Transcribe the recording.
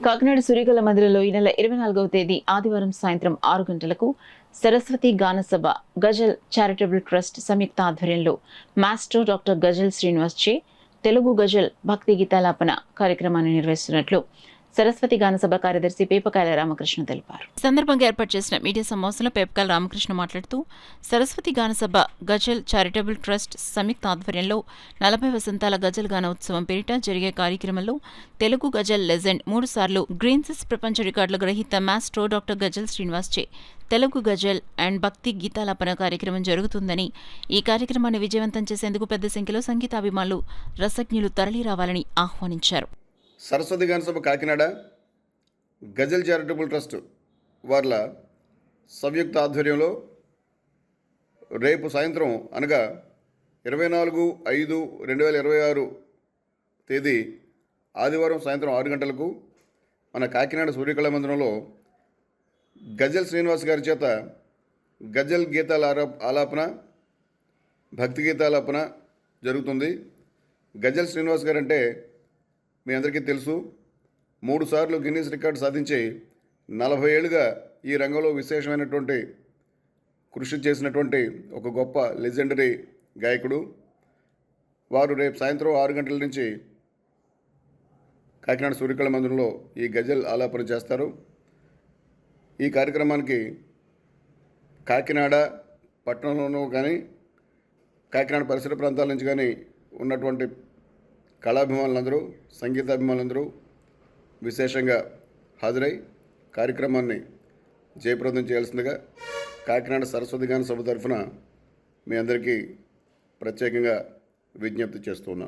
కాకినాడ సూర్యకళ మందిరంలో ఈ నెల 24వ తేదీ ఆదివారం సాయంత్రం 6 గంటలకు సరస్వతి గానసభ గజల్ చారిటబుల్ ట్రస్ట్ సంయుక్త ఆధ్వర్యంలో మాస్టర్ డాక్టర్ గజల్ శ్రీనివాస్ చే తెలుగు గజల్ భక్తి గీతాలాపన కార్యక్రమాన్ని నిర్వహిస్తున్నట్లు సరస్వతి గానసభ కార్యదర్శి పేపకాయల రామకృష్ణ తెలిపారు. ఈ సందర్భంగా ఏర్పాటు చేసిన మీడియా సమావేశంలో పేపకాయల రామకృష్ణ మాట్లాడుతూ సరస్వతి గానసభ గజల్ చారిటబుల్ ట్రస్ట్ సంయుక్త ఆధ్వర్యంలో 40 వసంతాల గజల్ గాన ఉత్సవం పేరిట జరిగే కార్యక్రమంలో తెలుగు గజల్ లెజెండ్ 3 సార్లు గ్రీన్సిస్ ప్రపంచ రికార్డుల గ్రహీత మాస్ట్రో డాక్టర్ గజల్ శ్రీనివాస్ చే తెలుగు గజల్ అండ్ భక్తి గీతాలాపన కార్యక్రమం జరుగుతుందని, ఈ కార్యక్రమాన్ని విజయవంతం చేసేందుకు పెద్ద సంఖ్యలో సంగీతాభిమానులు రసజ్ఞులు తరలిరావాలని ఆహ్వానించారు. సరస్వతి గానసభ కాకినాడ గజల్ చారిటబుల్ ట్రస్ట్ వాళ్ళ సంయుక్త ఆధ్వర్యంలో రేపు సాయంత్రం అనగా 24/5/2026 తేదీ ఆదివారం సాయంత్రం 6 గంటలకు మన కాకినాడ సూర్యకళ మందిరంలో గజల్ శ్రీనివాస్ గారి చేత గజల్ గీతాల ఆలాపన భక్తి గీతాలాపన జరుగుతుంది. గజల్ శ్రీనివాస్ గారు అంటే మీ అందరికీ తెలుసు. 3 సార్లు గిన్నీస్ రికార్డు సాధించి 40 ఏళ్ళుగా ఈ రంగంలో విశేషమైనటువంటి కృషి చేసినటువంటి ఒక గొప్ప లెజెండరీ గాయకుడు. వారు రేపు సాయంత్రం 6 గంటల నుంచి కాకినాడ సూర్యకళ మందిరంలో ఈ గజల్ ఆలాపన చేస్తారు. ఈ కార్యక్రమానికి కాకినాడ పట్టణంలోనూ కానీ కాకినాడ పరిసర ప్రాంతాల నుంచి కానీ ఉన్నటువంటి కళాభిమానులందరూ సంగీతాభిమానులందరూ విశేషంగా హాజరై కార్యక్రమాన్ని జయప్రదం చేయాల్సిందిగా కాకినాడ సరస్వతి గాన సభ తరఫున మీ అందరికీ ప్రత్యేకంగా విజ్ఞప్తి చేస్తున్నాను.